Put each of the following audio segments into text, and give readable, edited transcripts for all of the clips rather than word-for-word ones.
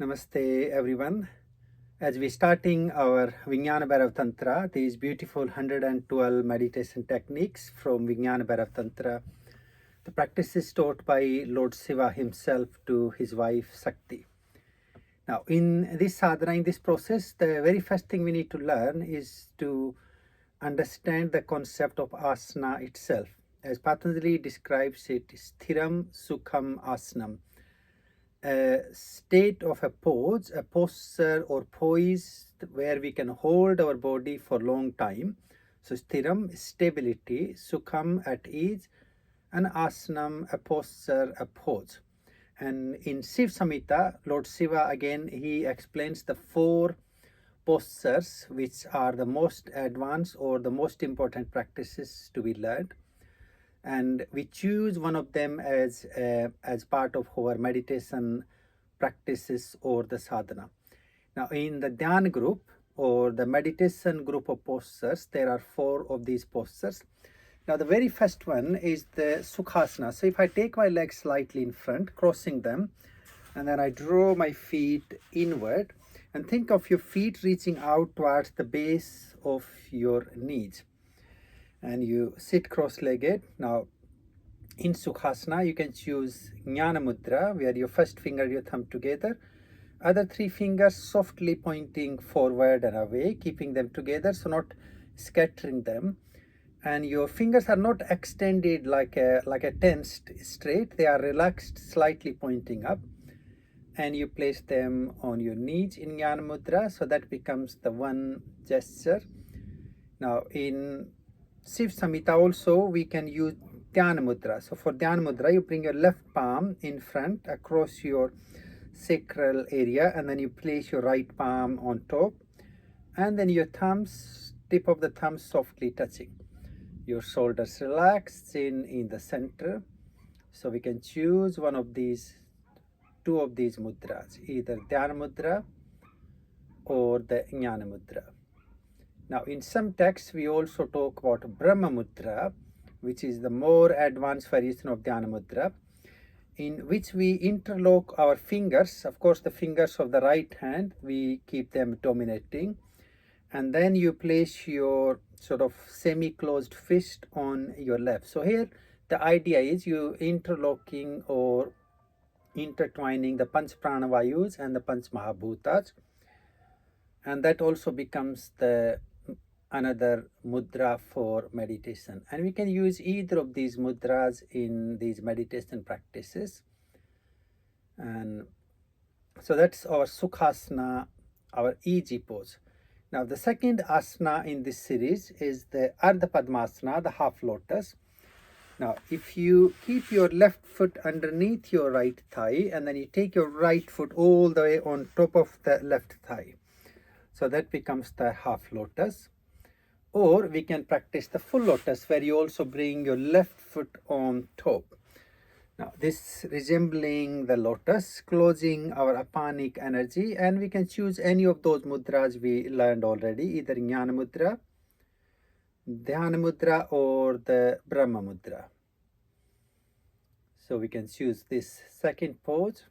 Namaste everyone. As we starting our Vijnana Bhairav Tantra, these beautiful 112 meditation techniques from Vijnana Bhairav Tantra, the practices taught by Lord Shiva himself to his wife Shakti. Now in this sadhana, in this process, the very first thing we need to learn is to understand the concept of asana itself. As Patanjali describes it, Sthiram Sukham Asanam. A state of a pose, a posture or poise where we can hold our body for long time. So Sthiram, stability, Sukham, at ease, and Asanam, a posture, a pose. And in Shiv Samhita, Lord Shiva again, he explains the 4 postures which are the most advanced or the most important practices to be learned. And we choose one of them as part of our meditation practices or the sadhana. Now in the Dhyan group or the meditation group of postures, there are 4 of these postures. Now the very first one is the Sukhasana. So if I take my legs slightly in front, crossing them, and then I draw my feet inward, and think of your feet reaching out towards the base of your knees. And you sit cross-legged. Now in Sukhasana you can choose Jnana Mudra, where your first finger and your thumb together, other 3 fingers softly pointing forward and away, keeping them together, so not scattering them. And your fingers are not extended like a tensed straight, they are relaxed, slightly pointing up. And you place them on your knees in Jnana Mudra, so that becomes the one gesture. Now in Shiv Samhita also we can use Dhyāna Mudra. So for Dhyāna Mudra, you bring your left palm in front across your sacral area, and then you place your right palm on top, and then your thumbs, tip of the thumb softly touching. Your shoulders relaxed in the center. So we can choose one of these, 2 of these mudras, either Dhyāna Mudra or the Jnana Mudra. Now in some texts we also talk about Brahma Mudra, which is the more advanced variation of Dhyana Mudra, in which we interlock our fingers. Of course the fingers of the right hand, we keep them dominating, and then you place your sort of semi-closed fist on your left. So here the idea is you interlocking or intertwining the Panch Pranavayus and the Panch Mahabhutas, and that also becomes the another mudra for meditation. And we can use either of these mudras in these meditation practices. And so that's our Sukhasana, our easy pose. Now the second asana in this series is the Ardha Padmasana, the half lotus. Now if you keep your left foot underneath your right thigh, and then you take your right foot all the way on top of the left thigh, so that becomes the half lotus. Or we can practice the full lotus, where you also bring your left foot on top. Now this resembling the lotus, closing our apanic energy, and we can choose any of those mudras we learned already, either Jnana Mudra, Dhyana Mudra, or the Brahma Mudra. So we can choose this second pose.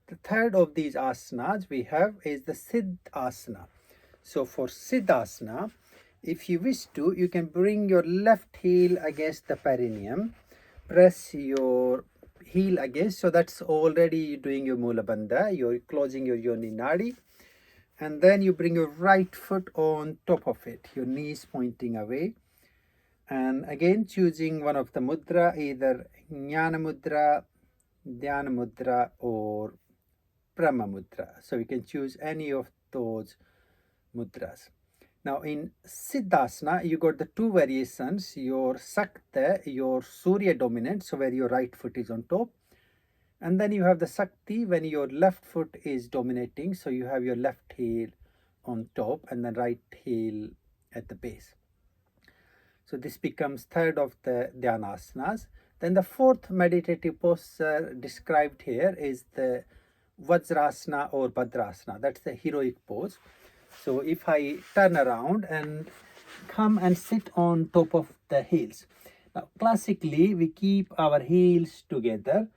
The third of these asanas we have is the Siddhasana. So for Siddhasana, if you wish to, you can bring your left heel against the perineum, press your heel against, so that's already doing your Mula Bandha, you're closing your Yoni Nadi, and then you bring your right foot on top of it, your knees pointing away, and again choosing one of the mudra, either Jnana Mudra, Dhyana Mudra, or Brahma Mudra. So we can choose any of those mudras. Now in Siddhasana, you got the 2 variations, your Sakta, your Surya dominant, so where your right foot is on top, and then you have the Sakti when your left foot is dominating, so you have your left heel on top and then right heel at the base. So this becomes third of the Dhyānāsanas. Then the 4th meditative posture described here is the Vajrasana or Bhadrasana. That's the heroic pose. So if I turn around and come and sit on top of the heels. Now classically we keep our heels together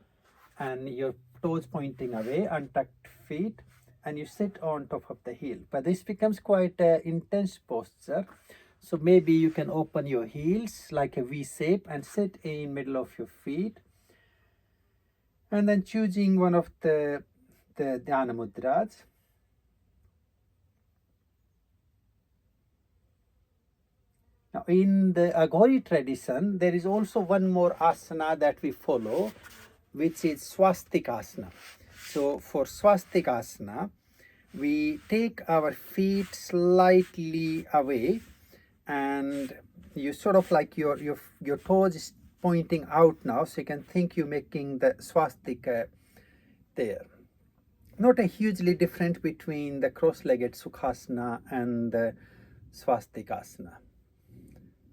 and your toes pointing away, untucked feet, and you sit on top of the heel. But this becomes quite an intense posture. So maybe you can open your heels like a V shape and sit in middle of your feet. And then choosing one of the Dhyana mudras. Now, in the Aghori tradition, there is also one more asana that we follow, which is Swastikasana. So, for Swastikasana, we take our feet slightly away, and you sort of like your toes is pointing out now, so you can think you're making the swastika there. Not a hugely different between the cross-legged Sukhasana and the Swastikasana.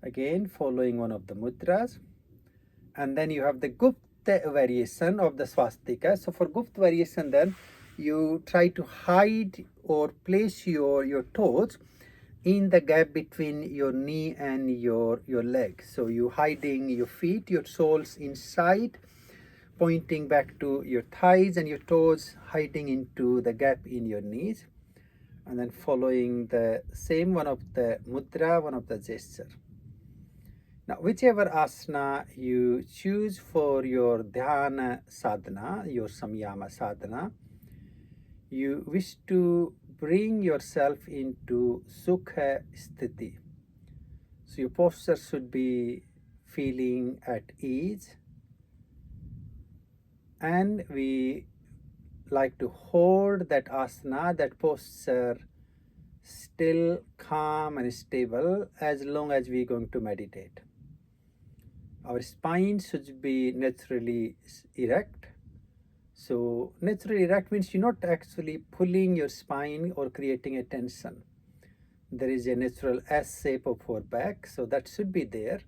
Again, following one of the mudras. And then you have the Gupta variation of the swastika. So for Gupta variation, then you try to hide or place your toes in the gap between your knee and your leg. So you hiding your feet, your soles inside, pointing back to your thighs, and your toes hiding into the gap in your knees. And then following the same one of the mudra, one of the gesture. Now, whichever asana you choose for your dhyana sadhana, your samyama sadhana, you wish to bring yourself into Sukha sthiti. So your posture should be feeling at ease, and we like to hold that asana, that posture, still calm and stable as long as we're going to meditate. Our spine should be naturally erect. So naturally erect means you're not actually pulling your spine or creating a tension. There is a natural S shape of our back, so that should be there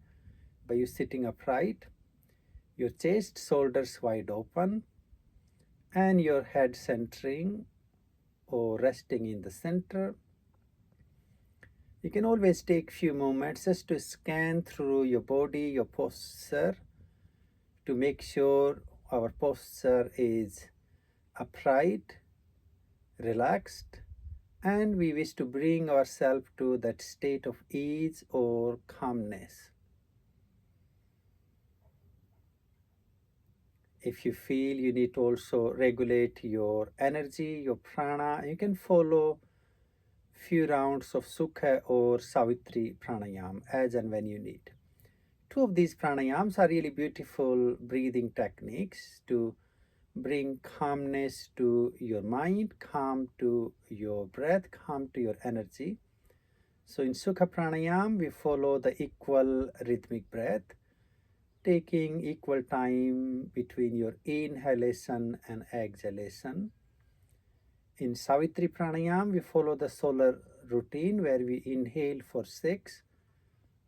by you sitting upright. Your chest, shoulders wide open, and your head centering or resting in the center. You can always take few moments just to scan through your body, your posture, to make sure our posture is upright, relaxed, and we wish to bring ourselves to that state of ease or calmness. If you feel you need to also regulate your energy, your prana, you can follow few rounds of Sukha or Savitri pranayam as and when you need. Two of these pranayams are really beautiful breathing techniques to bring calmness to your mind, calm to your breath, calm to your energy. So in Sukha pranayam, we follow the equal rhythmic breath, taking equal time between your inhalation and exhalation. In Savitri pranayam, we follow the solar routine where we inhale for 6,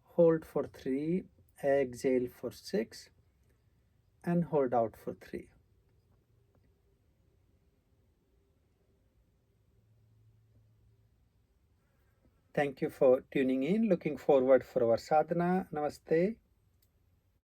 hold for 3, exhale for 6, and hold out for 3. Thank you for tuning in. Looking forward for our sadhana. Namaste.